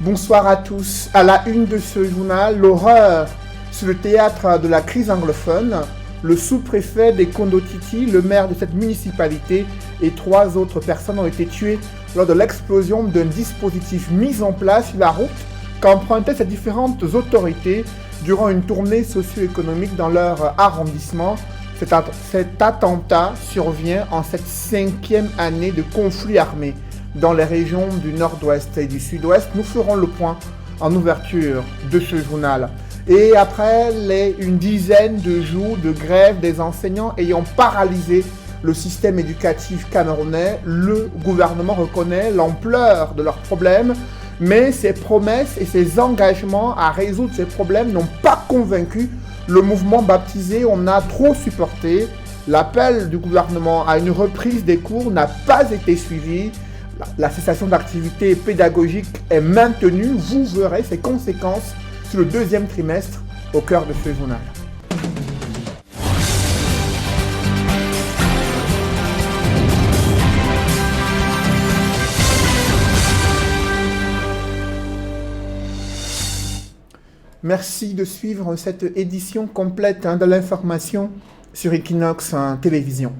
Bonsoir à tous. À la une de ce journal, l'horreur sur le théâtre de la crise anglophone. Le sous-préfet des Kondo-Titi, le maire de cette municipalité et 3 autres personnes ont été tuées lors de l'explosion d'un dispositif mis en place sur la route qu'empruntaient ces différentes autorités durant une tournée socio-économique dans leur arrondissement. Cet attentat survient en cette 5e année de conflit armé dans les régions du nord-ouest et du sud-ouest. Nous ferons le point en ouverture de ce journal. Et après une dizaine de jours de grève des enseignants ayant paralysé le système éducatif camerounais, le gouvernement reconnaît l'ampleur de leurs problèmes, mais ses promesses et ses engagements à résoudre ces problèmes n'ont pas convaincu le mouvement baptisé « On a trop supporté ». L'appel du gouvernement à une reprise des cours n'a pas été suivi. La cessation d'activité pédagogique est maintenue. Vous verrez ses conséquences sur le 2e trimestre au cœur de ce journal. Merci de suivre cette édition complète de l'information sur Equinox Télévision.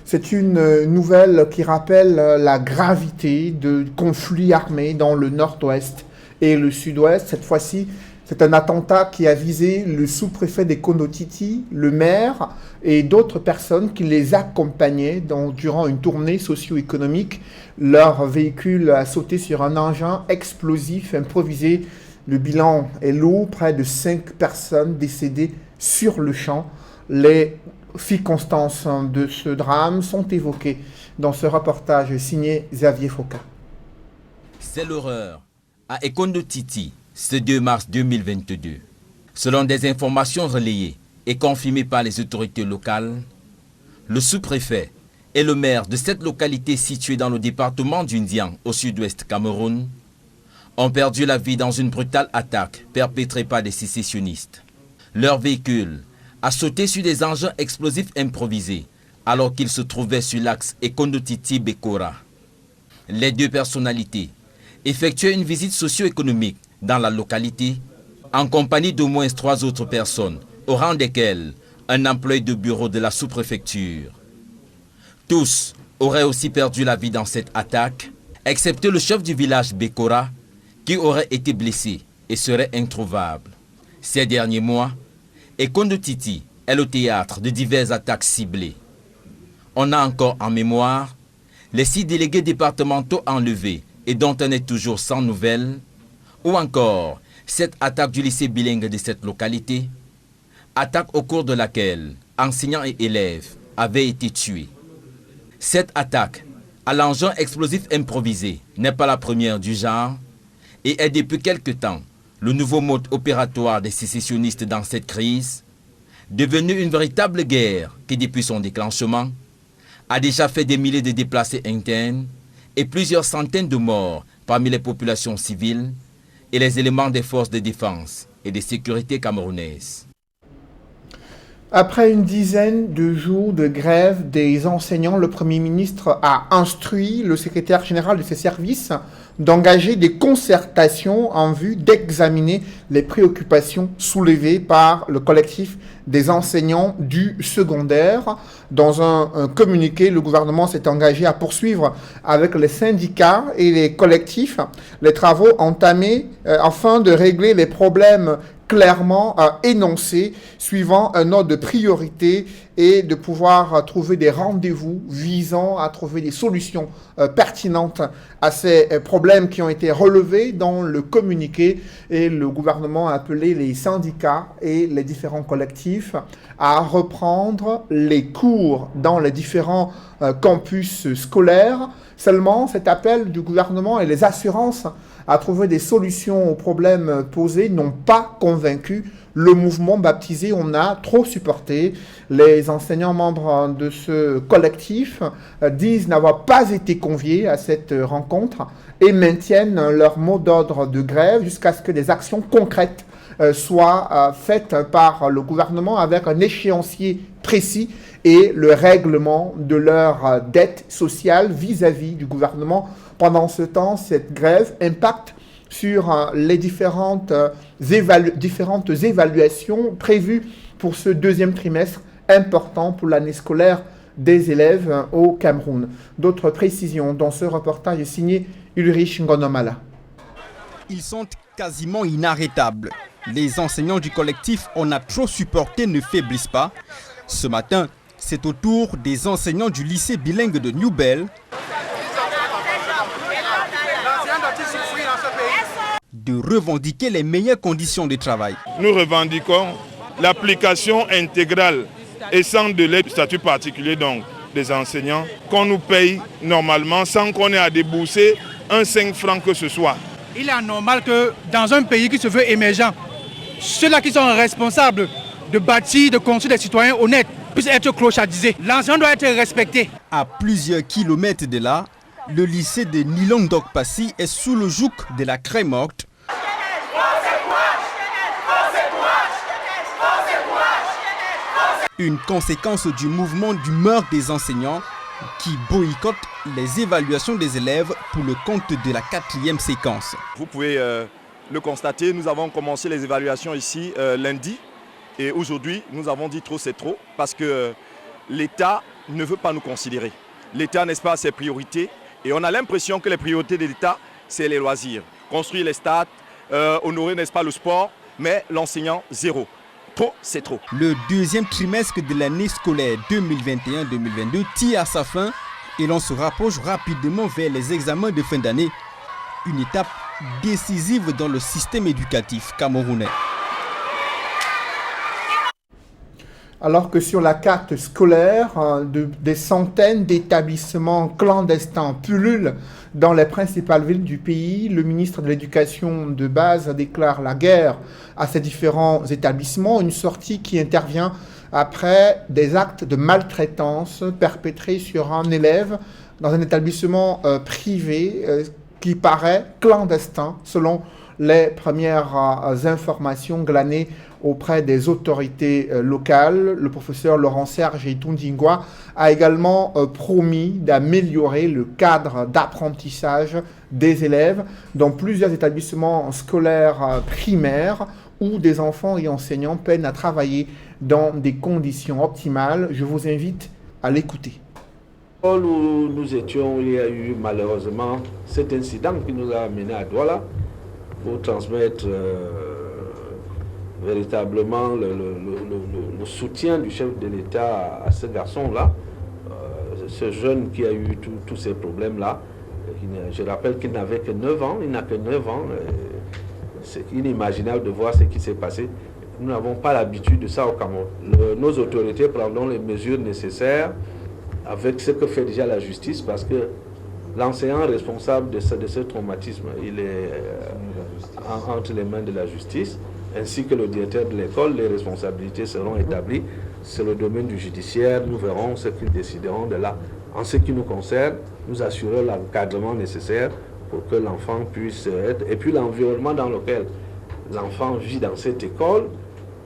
C'est une nouvelle qui rappelle la gravité de conflits armés dans le nord-ouest et le sud-ouest. Cette fois-ci, c'est un attentat qui a visé le sous-préfet des Kondo-Titi, le maire et d'autres personnes qui les accompagnaient durant une tournée socio-économique. Leur véhicule a sauté sur un engin explosif improvisé. Le bilan est lourd, près de 5 personnes décédées sur le champ. Les circonstances de ce drame sont évoquées dans ce reportage signé Xavier Foucault. C'est l'horreur à Kondo-Titi, ce 2 mars 2022. Selon des informations relayées et confirmées par les autorités locales, le sous-préfet et le maire de cette localité située dans le département du Ndian au sud-ouest Cameroun ont perdu la vie dans une brutale attaque perpétrée par des sécessionnistes. Leur véhicule a sauté sur des engins explosifs improvisés alors qu'ils se trouvaient sur l'axe Kondo-Titi-Bekora. Les 2 personnalités effectuaient une visite socio-économique dans la localité en compagnie d'au moins 3 autres personnes, au rang desquelles un employé de bureau de la sous-préfecture. Tous auraient aussi perdu la vie dans cette attaque, excepté le chef du village Bekora, qui aurait été blessé et serait introuvable. Ces derniers mois, Kondo-Titi est le théâtre de diverses attaques ciblées. On a encore en mémoire les 6 délégués départementaux enlevés et dont on est toujours sans nouvelles, ou encore cette attaque du lycée bilingue de cette localité, attaque au cours de laquelle enseignants et élèves avaient été tués. Cette attaque à l'engin explosif improvisé n'est pas la première du genre et est depuis quelque temps le nouveau mode opératoire des sécessionnistes dans cette crise, devenu une véritable guerre qui, depuis son déclenchement, a déjà fait des milliers de déplacés internes et plusieurs centaines de morts parmi les populations civiles et les éléments des forces de défense et de sécurité camerounaises. Après une dizaine de jours de grève des enseignants, le Premier ministre a instruit le secrétaire général de ses services d'engager des concertations en vue d'examiner les préoccupations soulevées par le collectif des enseignants du secondaire. Dans un communiqué, le gouvernement s'est engagé à poursuivre avec les syndicats et les collectifs les travaux entamés afin de régler les problèmes clairement énoncés, suivant un ordre de priorité et de pouvoir trouver des rendez-vous visant à trouver des solutions pertinentes à ces problèmes qui ont été relevés dans le communiqué. Et le gouvernement a appelé les syndicats et les différents collectifs à reprendre les cours dans les différents campus scolaires. Seulement, cet appel du gouvernement et les assurances à trouver des solutions aux problèmes posés n'ont pas convaincu le mouvement baptisé « On a trop supporté ». Les enseignants membres de ce collectif disent n'avoir pas été conviés à cette rencontre et maintiennent leur mot d'ordre de grève jusqu'à ce que des actions concrètes soient faites par le gouvernement avec un échéancier précis et le règlement de leur dette sociale vis-à-vis du gouvernement. Pendant ce temps, cette grève impacte sur les différentes évaluations prévues pour ce deuxième trimestre important pour l'année scolaire des élèves au Cameroun. D'autres précisions dans ce reportage est signé Ulrich Ngonomala. Ils sont quasiment inarrêtables. Les enseignants du collectif On a trop supporté ne faiblissent pas. Ce matin, c'est au tour des enseignants du lycée bilingue de New Bell de revendiquer les meilleures conditions de travail. Nous revendiquons l'application intégrale et sans délai du statut particulier donc des enseignants qu'on nous paye normalement sans qu'on ait à débourser un 5 francs que ce soit. Il est anormal que dans un pays qui se veut émergent, ceux-là qui sont responsables de bâtir, de construire des citoyens honnêtes puissent être clochardisés. L'enseignant doit être respecté. À plusieurs kilomètres de là, le lycée de Nilong-Dokpassi est sous le joug de la craie morte. Une conséquence du mouvement d'humeur des enseignants qui boycottent les évaluations des élèves pour le compte de la 4e séquence. Vous pouvez le constater, nous avons commencé les évaluations ici lundi et aujourd'hui nous avons dit trop c'est trop parce que l'État ne veut pas nous considérer. L'État, n'est-ce pas, a ses priorités et on a l'impression que les priorités de l'État c'est les loisirs. Construire les stades, honorer, n'est-ce pas, le sport, mais l'enseignant zéro. Trop, c'est trop. Le deuxième trimestre de l'année scolaire 2021-2022 tire à sa fin et l'on se rapproche rapidement vers les examens de fin d'année. Une étape décisive dans le système éducatif camerounais. Alors que sur la carte scolaire, des centaines d'établissements clandestins pullulent dans les principales villes du pays, le ministre de l'Éducation de base déclare la guerre à ces différents établissements, une sortie qui intervient après des actes de maltraitance perpétrés sur un élève dans un établissement privé qui paraît clandestin selon les premières informations glanées auprès des autorités locales. Le professeur Laurent-Serge Itundingwa a également promis d'améliorer le cadre d'apprentissage des élèves dans plusieurs établissements scolaires primaires où des enfants et enseignants peinent à travailler dans des conditions optimales. Je vous invite à l'écouter. Où nous étions, il y a eu malheureusement cet incident qui nous a amenés à Douala pour transmettre véritablement le soutien du chef de l'État à ce garçon-là, ce jeune qui a eu tous ces problèmes-là. Je rappelle qu'il n'avait que 9 ans, il n'a que 9 ans. C'est inimaginable de voir ce qui s'est passé. Nous n'avons pas l'habitude de ça au Cameroun. Nos autorités prendront les mesures nécessaires avec ce que fait déjà la justice, parce que l'enseignant responsable de ce traumatisme, il est entre les mains de la justice, ainsi que le directeur de l'école. Les responsabilités seront établies. C'est le domaine du judiciaire. Nous verrons ce qu'ils décideront de là. En ce qui nous concerne, nous assurons l'encadrement nécessaire pour que l'enfant puisse être... Et puis l'environnement dans lequel l'enfant vit dans cette école,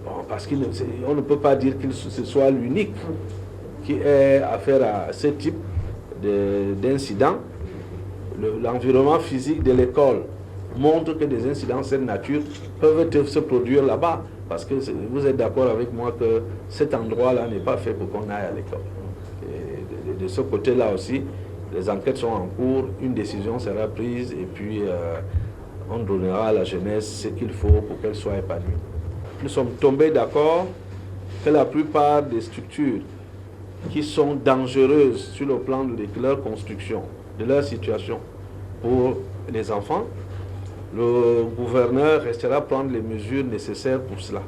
bon, parce qu'on ne peut pas dire que ce soit l'unique qui ait affaire à ce type d'incident. L'environnement physique de l'école montre que des incidents de cette nature peuvent se produire là-bas, parce que vous êtes d'accord avec moi que cet endroit-là n'est pas fait pour qu'on aille à l'école. Et de ce côté-là aussi, les enquêtes sont en cours, une décision sera prise et puis on donnera à la jeunesse ce qu'il faut pour qu'elle soit épanouie. Nous sommes tombés d'accord que la plupart des structures qui sont dangereuses sur le plan de leur construction, de leur situation pour les enfants, le gouverneur restera prendre les mesures nécessaires pour cela.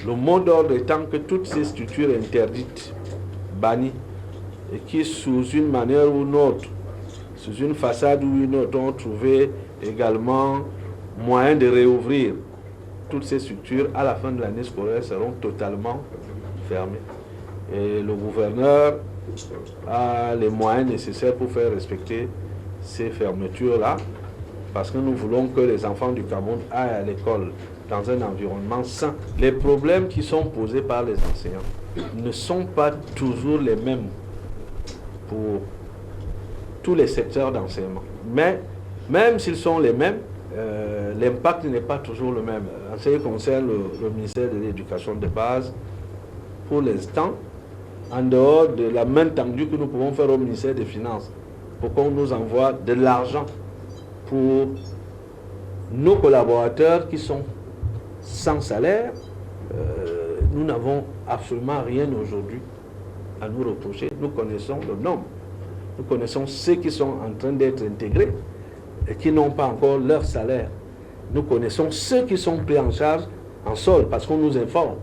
Le mot d'ordre étant que toutes ces structures interdites, bannies, et qui sous une manière ou une autre, sous une façade ou une autre, ont trouvé également moyen de réouvrir toutes ces structures à la fin de l'année scolaire seront totalement fermées. Et le gouverneur a les moyens nécessaires pour faire respecter ces fermetures-là, parce que nous voulons que les enfants du Cameroun aillent à l'école dans un environnement sain. Les problèmes qui sont posés par les enseignants ne sont pas toujours les mêmes pour tous les secteurs d'enseignement. Mais même s'ils sont les mêmes, l'impact n'est pas toujours le même. En ce qui concerne le ministère de l'Éducation de base, pour l'instant, en dehors de la main tendue que nous pouvons faire au ministère des Finances, pour qu'on nous envoie de l'argent pour nos collaborateurs qui sont sans salaire, nous n'avons absolument rien aujourd'hui à nous reprocher. Nous connaissons le nombre. Nous connaissons ceux qui sont en train d'être intégrés et qui n'ont pas encore leur salaire. Nous connaissons ceux qui sont pris en charge en sol parce qu'on nous informe.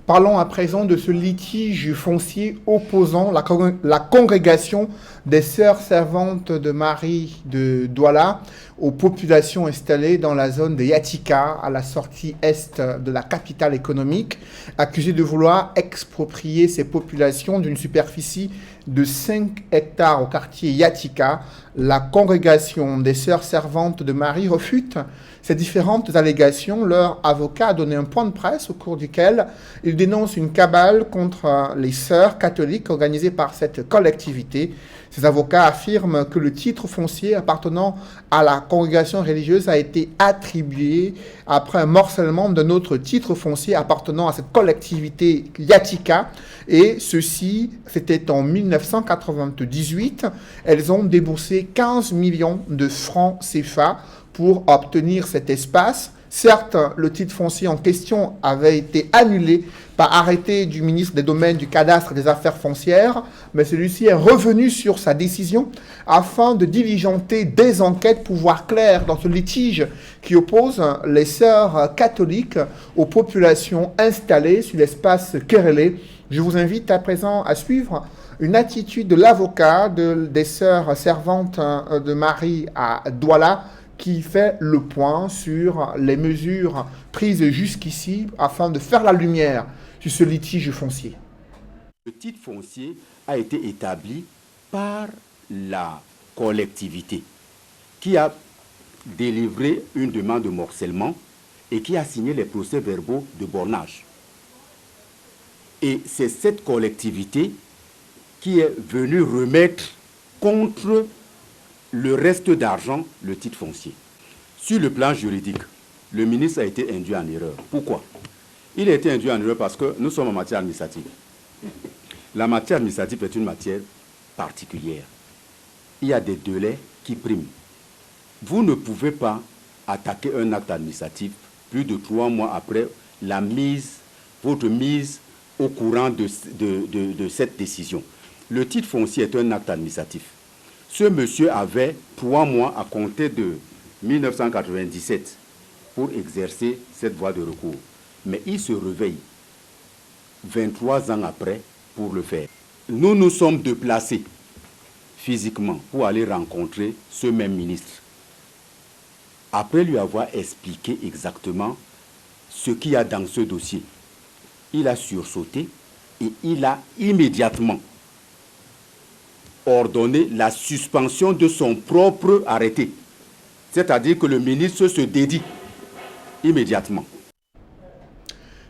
Parlons à présent de ce litige foncier opposant la congrégation des Sœurs Servantes de Marie de Douala aux populations installées dans la zone de Yatika, à la sortie est de la capitale économique, accusées de vouloir exproprier ces populations d'une superficie de 5 hectares au quartier Yatika. La congrégation des Sœurs Servantes de Marie refute ces différentes allégations. Leur avocat a donné un point de presse au cours duquel il dénonce une cabale contre les sœurs catholiques organisée par cette collectivité. Ces avocats affirment que le titre foncier appartenant à la congrégation religieuse a été attribué après un morcellement d'un autre titre foncier appartenant à cette collectivité Yatika. Et ceci, c'était en 1998. Elles ont déboursé 15 millions de francs CFA pour obtenir cet espace. Certes, le titre foncier en question avait été annulé par arrêté du ministre des Domaines, du Cadastre et des Affaires foncières, mais celui-ci est revenu sur sa décision afin de diligenter des enquêtes pour voir clair dans ce litige qui oppose les sœurs catholiques aux populations installées sur l'espace Kerélé. Je vous invite à présent à suivre une attitude de l'avocat des Sœurs Servantes de Marie à Douala, qui fait le point sur les mesures prises jusqu'ici afin de faire la lumière sur ce litige foncier. Le titre foncier a été établi par la collectivité qui a délivré une demande de morcellement et qui a signé les procès-verbaux de bornage. Et c'est cette collectivité qui est venue remettre contre le reste d'argent, le titre foncier. Sur le plan juridique, le ministre a été induit en erreur. Pourquoi? Il a été induit en erreur parce que nous sommes en matière administrative. La matière administrative est une matière particulière. Il y a des délais qui priment. Vous ne pouvez pas attaquer un acte administratif plus de 3 mois après votre mise au courant de cette décision. Le titre foncier est un acte administratif. Ce monsieur avait 3 mois à compter de 1997 pour exercer cette voie de recours. Mais il se réveille 23 ans après pour le faire. Nous nous sommes déplacés physiquement pour aller rencontrer ce même ministre. Après lui avoir expliqué exactement ce qu'il y a dans ce dossier, il a sursauté et il a immédiatement ordonner la suspension de son propre arrêté. C'est-à-dire que le ministre se dédie immédiatement.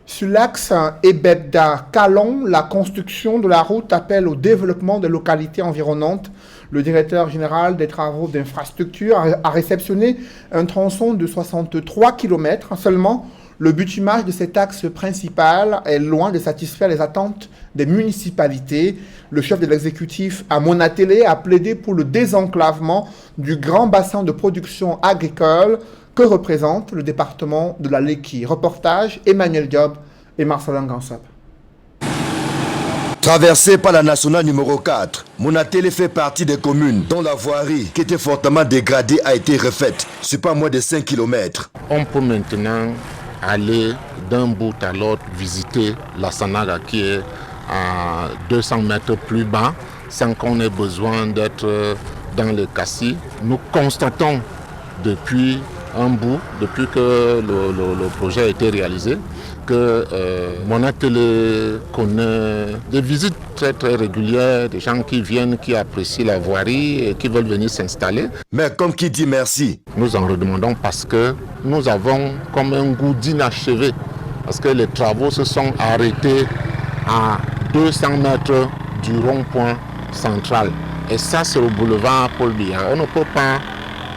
Sur l'axe Ebebda-Kalon, la construction de la route appelle au développement des localités environnantes. Le directeur général des travaux d'infrastructure a réceptionné un tronçon de 63 km. Seulement, le bitumage de cet axe principal est loin de satisfaire les attentes des municipalités. Le chef de l'exécutif à Monatélé a plaidé pour le désenclavement du grand bassin de production agricole que représente le département de la Leki. Reportage Emmanuel Diop et Marcelin Gansop. Traversée par la nationale numéro 4, Monatélé fait partie des communes dont la voirie, qui était fortement dégradée, a été refaite sur pas moins de 5 km. On peut maintenant aller d'un bout à l'autre visiter la Sanaga qui est à 200 mètres plus bas sans qu'on ait besoin d'être dans le cassis. Nous constatons depuis un bout, depuis que le projet a été réalisé, que Monatélé connaît des visites très très régulières, des gens qui viennent, qui apprécient la voirie et qui veulent venir s'installer. Mais comme qui dit merci, nous en redemandons parce que nous avons comme un goût d'inachevé, parce que les travaux se sont arrêtés à 200 mètres du rond-point central. Et ça, c'est au boulevard Paul Biya. On ne peut pas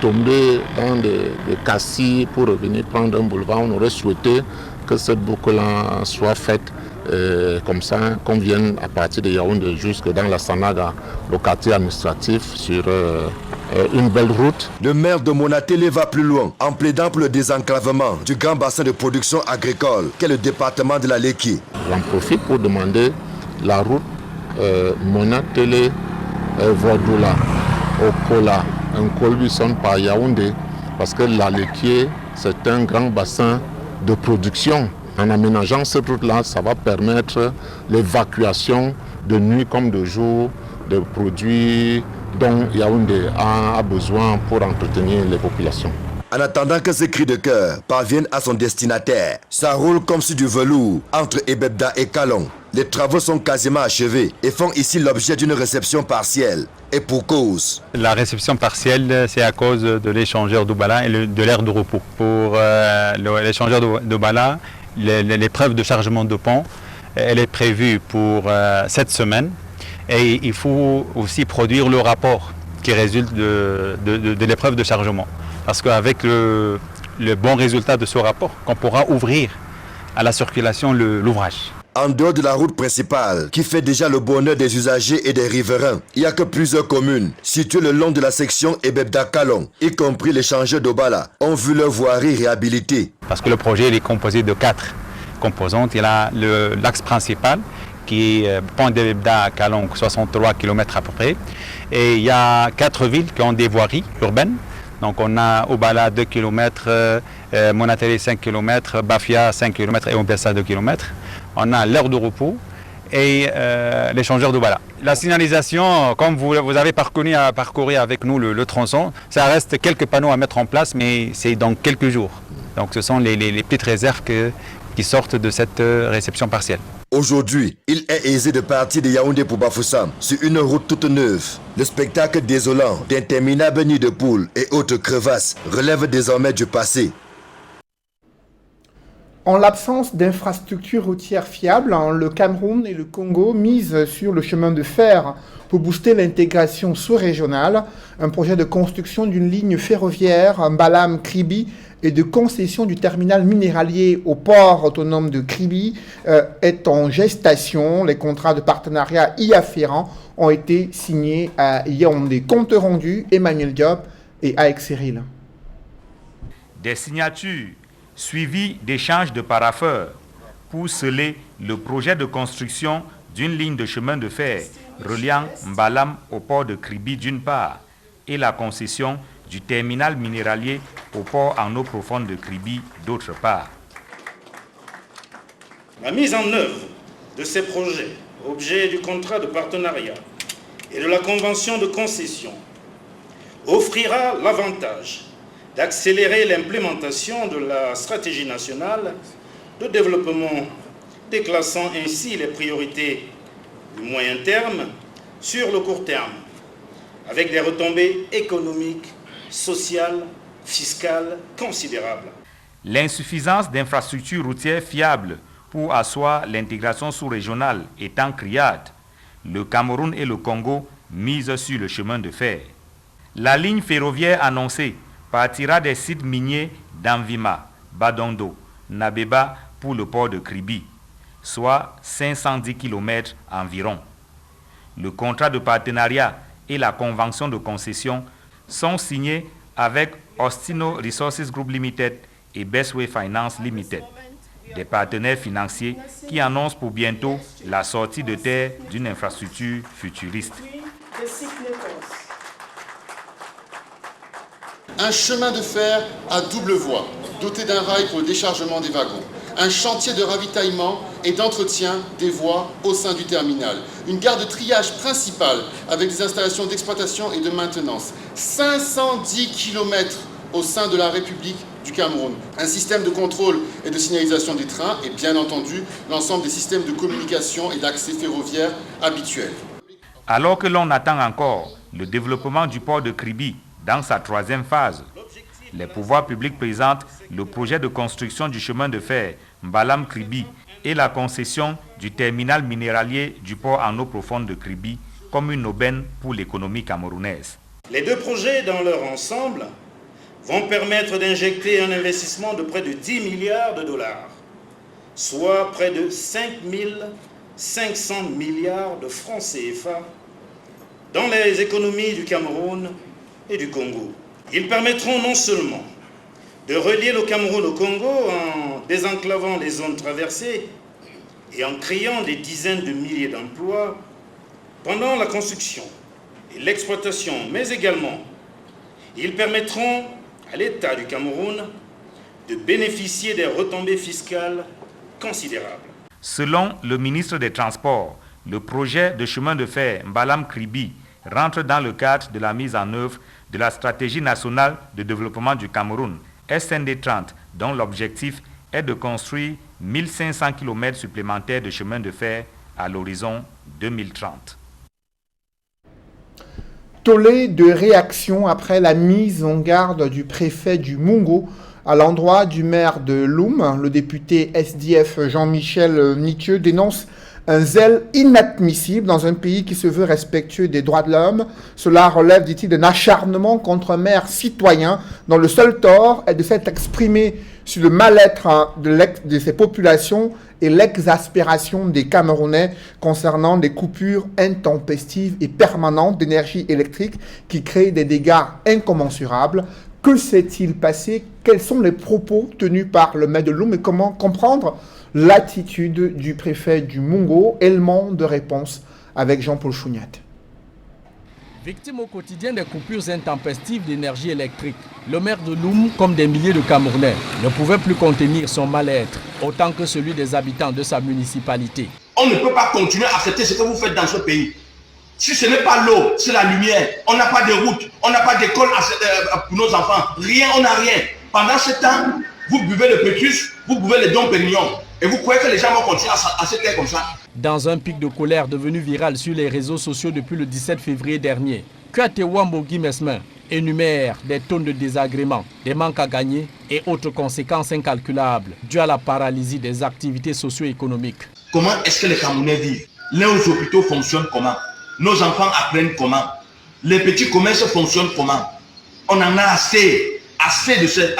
tomber dans des cassis pour revenir prendre un boulevard. On aurait souhaité que cette boucle-là soit faite comme ça, qu'on vienne à partir de Yaoundé jusque dans la Sanaga, le quartier administratif, sur une belle route. Le maire de Monatélé va plus loin en plaidant pour le désenclavement du grand bassin de production agricole qu'est le département de la Léki. J'en profite pour demander la route Monatélé Voidoula, Okola, Nkolbison par Yaoundé, parce que la Léki, c'est un grand bassin de production. En aménageant cette route-là, ça va permettre l'évacuation de nuit comme de jour de produits dont Yaoundé a besoin pour entretenir les populations. En attendant que ce cri de cœur parvienne à son destinataire, ça roule comme sur du velours entre Ebebda et Kalon. Les travaux sont quasiment achevés et font ici l'objet d'une réception partielle. Et pour cause. La réception partielle, c'est à cause de l'échangeur d'Oubala et de l'aire de repos. Pour l'échangeur d'Oubala, l'épreuve de chargement de pont, elle est prévue pour cette semaine. Et il faut aussi produire le rapport qui résulte de l'épreuve de chargement. Parce qu'avec le bon résultat de ce rapport, qu'on pourra ouvrir à la circulation l'ouvrage. En dehors de la route principale, qui fait déjà le bonheur des usagers et des riverains, il n'y a que plusieurs communes situées le long de la section Ebebda-Kalon, y compris l'échangeur d'Obala, ont vu leur voirie réhabilitée. Parce que le projet est composé de 4 composantes. Il y a l'axe principal, qui est pont d'Ebebda à Kalon, 63 km à peu près. Et il y a 4 villes qui ont des voiries urbaines. Donc on a Obala 2 km, Monatélé 5 km, Bafia 5 km et Ombessa 2 km. On a l'aire de repos et l'échangeur d'Obala. La signalisation, comme vous avez parcouru avec nous le tronçon, ça reste quelques panneaux à mettre en place, mais c'est dans quelques jours. Donc ce sont les petites réserves qui sortent de cette réception partielle. Aujourd'hui, il est aisé de partir de Yaoundé pour Bafoussam sur une route toute neuve. Le spectacle désolant d'interminables nids de poules et autres crevasses relève désormais du passé. En l'absence d'infrastructures routières fiables, le Cameroun et le Congo misent sur le chemin de fer pour booster l'intégration sous-régionale. Un projet de construction d'une ligne ferroviaire Mbalam-Kribi et de concession du terminal minéralier au port autonome de Kribi est en gestation. Les contrats de partenariat y afférents ont été signés à Yaoundé. Compte rendu, Emmanuel Diop et Aek Cyril. Des signatures suivies d'échanges de parapheurs pour sceller le projet de construction d'une ligne de chemin de fer reliant Mbalam au port de Kribi d'une part et la concession du terminal minéralier au port en eau profonde de Kribi d'autre part. La mise en œuvre de ces projets, objet du contrat de partenariat et de la convention de concession, offrira l'avantage d'accélérer l'implémentation de la stratégie nationale de développement, déclassant ainsi les priorités du moyen terme sur le court terme, avec des retombées économiques, sociales, fiscales considérables. L'insuffisance d'infrastructures routières fiables pour asseoir l'intégration sous-régionale étant criarde, le Cameroun et le Congo misent sur le chemin de fer. La ligne ferroviaire annoncée partira des sites miniers d'Anvima, Badondo, Nabeba pour le port de Kribi, soit 510 km environ. Le contrat de partenariat et la convention de concession sont signés avec Ostino Resources Group Limited et Bestway Finance Limited, des partenaires financiers qui annoncent pour bientôt la sortie de terre d'une infrastructure futuriste. Un chemin de fer à double voie, doté d'un rail pour le déchargement des wagons. Un chantier de ravitaillement et d'entretien des voies au sein du terminal. Une gare de triage principale avec des installations d'exploitation et de maintenance. 510 km au sein de la République du Cameroun. Un système de contrôle et de signalisation des trains et bien entendu l'ensemble des systèmes de communication et d'accès ferroviaire habituels. Alors que l'on attend encore le développement du port de Kribi dans sa 3e phase, les pouvoirs publics présentent le projet de construction du chemin de fer Mbalam-Kribi et la concession du terminal minéralier du port en eau profonde de Kribi comme une aubaine pour l'économie camerounaise. Les deux projets dans leur ensemble vont permettre d'injecter un investissement de près de 10 milliards de dollars, soit près de 5 500 milliards de francs CFA dans les économies du Cameroun et du Congo. Ils permettront non seulement de relier le Cameroun au Congo en désenclavant les zones traversées et en créant des dizaines de milliers d'emplois pendant la construction et l'exploitation, mais également ils permettront à l'État du Cameroun de bénéficier des retombées fiscales considérables. Selon le ministre des Transports, le projet de chemin de fer Mbalam-Kribi rentre dans le cadre de la mise en œuvre de la stratégie nationale de développement du Cameroun, SND 30, dont l'objectif est de construire 1500 km supplémentaires de chemin de fer à l'horizon 2030. Tollé de réaction après la mise en garde du préfet du Mungo à l'endroit du maire de Loum. Le député SDF Jean-Michel Nitieux dénonce un zèle inadmissible dans un pays qui se veut respectueux des droits de l'homme. Cela relève, dit-il, d'un acharnement contre un maire citoyen dont le seul tort est de s'être exprimé sur le mal-être de ces populations et l'exaspération des Camerounais concernant des coupures intempestives et permanentes d'énergie électrique qui créent des dégâts incommensurables. Que s'est-il passé? Quels sont les propos tenus par le maire de Loum et comment comprendre l'attitude du préfet du Mungo? Élément de réponse avec Jean-Paul Chouniat. Victime au quotidien des coupures intempestives d'énergie électrique, le maire de Loum, comme des milliers de Camerounais, ne pouvait plus contenir son mal-être, autant que celui des habitants de sa municipalité. On ne peut pas continuer à accepter ce que vous faites dans ce pays. Si ce n'est pas l'eau, c'est la lumière. On n'a pas de route, on n'a pas d'école pour nos enfants. Rien, on n'a rien. Pendant ce temps, vous buvez le pétrus, vous buvez les Dom Pérignon. Et vous croyez que les gens vont continuer à se taire comme ça? Dans un pic de colère devenu viral sur les réseaux sociaux depuis le 17 février dernier, Kouyaté Wambo Guy Mesmin énumère des tonnes de désagréments, des manques à gagner et autres conséquences incalculables dues à la paralysie des activités socio-économiques. Comment est-ce que les Camerounais vivent? Les hôpitaux fonctionnent comment? Nos enfants apprennent comment? Les petits commerces fonctionnent comment? On en a assez de cette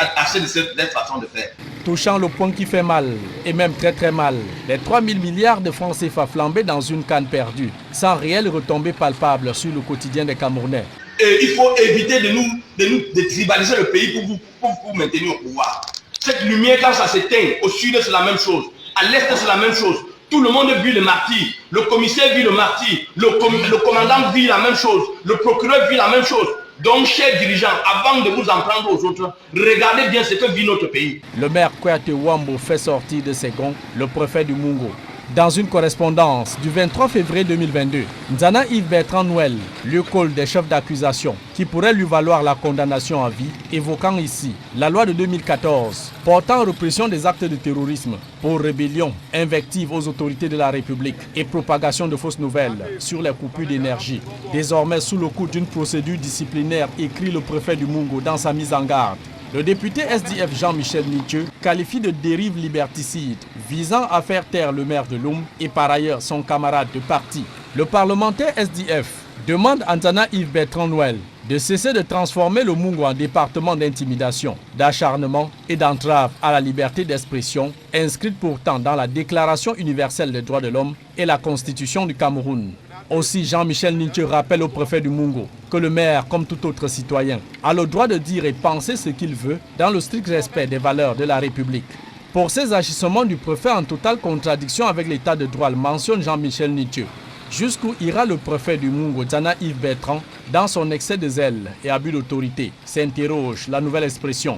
façon de faire. Touchant le point qui fait mal, et même très très mal, les 3 000 milliards de francs CFA flambés dans une canne perdue, sans réelle retombée palpable sur le quotidien des Camerounais. Et il faut éviter de tribaliser le pays pour vous maintenir au pouvoir. Cette lumière, quand ça s'éteint, au sud c'est la même chose, à l'est c'est la même chose. Tout le monde vit le martyr, le commissaire vit le martyr, le commandant vit la même chose, le procureur vit la même chose. Donc, chers dirigeants, avant de vous en prendre aux autres, regardez bien ce que vit notre pays. Le maire Kouyaté Wambo fait sortir de ses gonds le préfet du Mungo. Dans une correspondance du 23 février 2022, Nzana Yves Bertrand Noël lui colle des chefs d'accusation qui pourraient lui valoir la condamnation à vie, évoquant ici la loi de 2014 portant répression des actes de terrorisme pour rébellion, invective aux autorités de la République et propagation de fausses nouvelles sur les coupures d'énergie. Désormais sous le coup d'une procédure disciplinaire, écrit le préfet du Mungo dans sa mise en garde. Le député SDF Jean-Michel Nitieux qualifie de dérive liberticide visant à faire taire le maire de Loum et par ailleurs son camarade de parti. Le parlementaire SDF demande à Nzana Yves Bertrand Noël de cesser de transformer le Mungo en département d'intimidation, d'acharnement et d'entrave à la liberté d'expression, inscrite pourtant dans la Déclaration universelle des droits de l'homme et la Constitution du Cameroun. Aussi, Jean-Michel Nitieux rappelle au préfet du Mungo que le maire, comme tout autre citoyen, a le droit de dire et penser ce qu'il veut dans le strict respect des valeurs de la République. Pour ces agissements du préfet en totale contradiction avec l'état de droit, mentionne Jean-Michel Nitieux. Jusqu'où ira le préfet du Mungo, Nzana Yves Bertrand, dans son excès de zèle et abus d'autorité, s'interroge la nouvelle expression.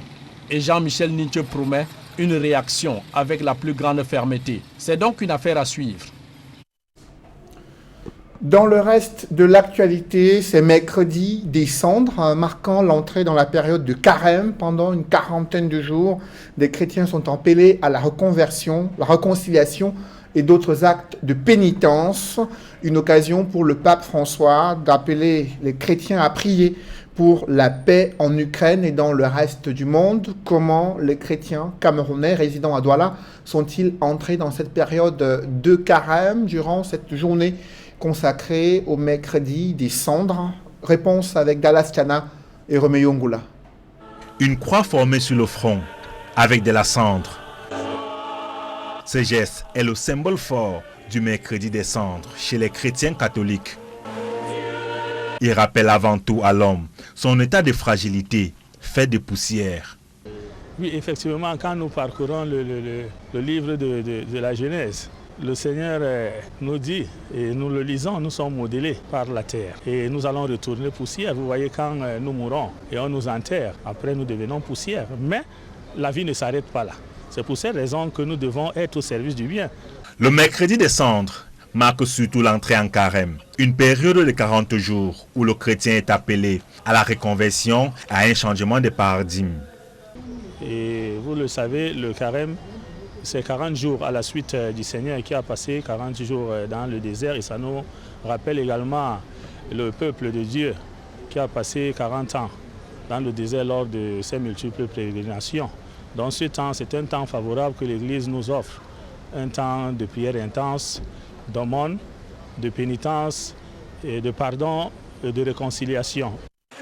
Et Jean-Michel Nitieux promet une réaction avec la plus grande fermeté. C'est donc une affaire à suivre. Dans le reste de l'actualité, c'est mercredi des cendres, marquant l'entrée dans la période de carême. Pendant une quarantaine de jours, des chrétiens sont appelés à la reconversion, la réconciliation et d'autres actes de pénitence. Une occasion pour le pape François d'appeler les chrétiens à prier pour la paix en Ukraine et dans le reste du monde. Comment les chrétiens camerounais résidant à Douala sont-ils entrés dans cette période de carême durant cette journée consacré au mercredi des cendres? Réponse avec Dallas Tiana et Roméo Ngoula. Une croix formée sur le front, avec de la cendre. Ce geste est le symbole fort du mercredi des cendres chez les chrétiens catholiques. Il rappelle avant tout à l'homme son état de fragilité, fait de poussière. Oui, effectivement, quand nous parcourons le livre de la Genèse, le Seigneur nous dit, et nous le lisons, nous sommes modélés par la terre. Et nous allons retourner poussière. Vous voyez, quand nous mourons et on nous enterre, après nous devenons poussière. Mais la vie ne s'arrête pas là. C'est pour cette raison que nous devons être au service du bien. Le mercredi des cendres marque surtout l'entrée en carême, une période de 40 jours où le chrétien est appelé à la reconversion, à un changement de paradigme. Et vous le savez, le carême, c'est 40 jours à la suite du Seigneur qui a passé 40 jours dans le désert. Et ça nous rappelle également le peuple de Dieu qui a passé 40 ans dans le désert lors de ses multiples pérégrinations. Dans ce temps, c'est un temps favorable que l'Église nous offre. Un temps de prière intense, d'aumône, de pénitence, et de pardon et de réconciliation.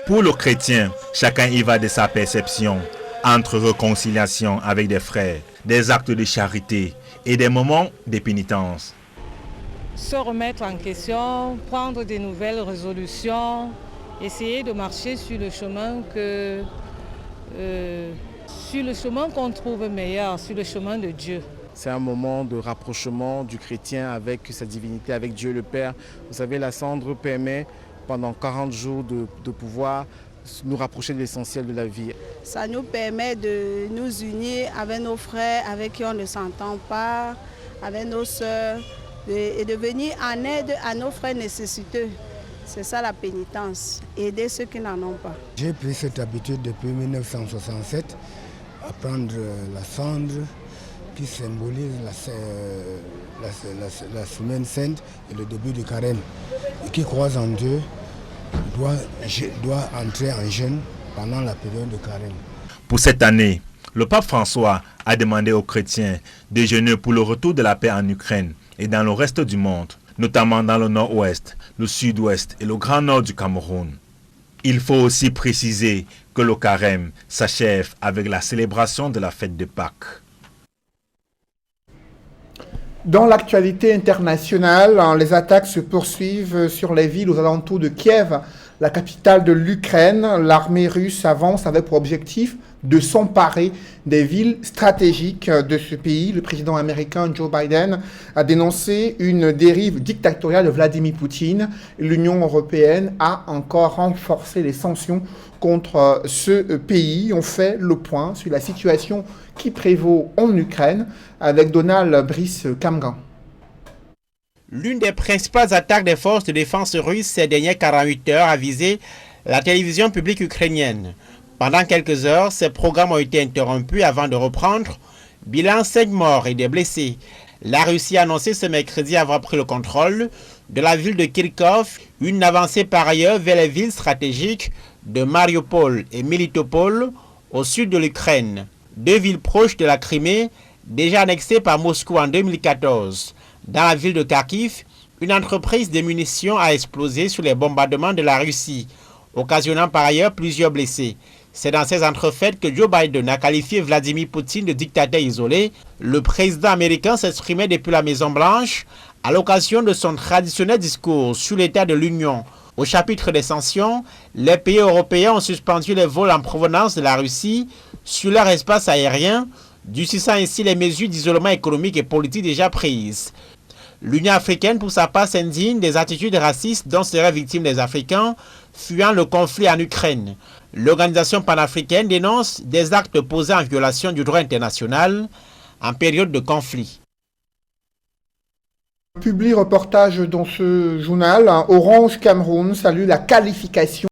Pour le chrétien, chacun y va de sa perception, entre réconciliation avec des frères, des actes de charité et des moments de pénitence. Se remettre en question, prendre de nouvelles résolutions, essayer de marcher sur le chemin qu'on trouve meilleur, sur le chemin de Dieu. C'est un moment de rapprochement du chrétien avec sa divinité, avec Dieu le Père. Vous savez, la cendre permet pendant 40 jours de pouvoir nous rapprocher de l'essentiel de la vie. Ça nous permet de nous unir avec nos frères avec qui on ne s'entend pas, avec nos sœurs, et de venir en aide à nos frères nécessiteux. C'est ça la pénitence, aider ceux qui n'en ont pas. J'ai pris cette habitude depuis 1967 à prendre la cendre qui symbolise la semaine sainte et le début du carême. Et qui croise en Dieu doit entrer en jeûne pendant la période de carême. Pour cette année, le pape François a demandé aux chrétiens de jeûner pour le retour de la paix en Ukraine et dans le reste du monde, notamment dans le nord-ouest, le sud-ouest et le grand nord du Cameroun. Il faut aussi préciser que le carême s'achève avec la célébration de la fête de Pâques. Dans l'actualité internationale, les attaques se poursuivent sur les villes aux alentours de Kiev, la capitale de l'Ukraine. L'armée russe avance avec pour objectif de s'emparer des villes stratégiques de ce pays. Le président américain Joe Biden a dénoncé une dérive dictatoriale de Vladimir Poutine. L'Union européenne a encore renforcé les sanctions contre ce pays. On fait le point sur la situation qui prévaut en Ukraine avec Donald Brice-Kamgan. L'une des principales attaques des forces de défense russes ces dernières 48 heures a visé la télévision publique ukrainienne. Pendant quelques heures, ces programmes ont été interrompus avant de reprendre. Bilan 5 morts et des blessés. La Russie a annoncé ce mercredi avoir pris le contrôle de la ville de Kharkov, une avancée par ailleurs vers les villes stratégiques de Mariupol et Melitopol au sud de l'Ukraine, 2 villes proches de la Crimée, déjà annexées par Moscou en 2014. Dans la ville de Kharkiv, une entreprise de munitions a explosé sous les bombardements de la Russie, occasionnant par ailleurs plusieurs blessés. C'est dans ces entrefaites que Joe Biden a qualifié Vladimir Poutine de dictateur isolé. Le président américain s'exprimait depuis la Maison-Blanche à l'occasion de son traditionnel discours sur l'état de l'Union. Au chapitre des sanctions, les pays européens ont suspendu les vols en provenance de la Russie sur leur espace aérien, durcissant ainsi les mesures d'isolement économique et politique déjà prises. L'Union africaine, pour sa part, s'indigne des attitudes racistes dont seraient victimes les Africains fuyant le conflit en Ukraine. L'organisation panafricaine dénonce des actes posés en violation du droit international en période de conflit. Publie reportage dans ce journal, Orange Cameroun salue la qualification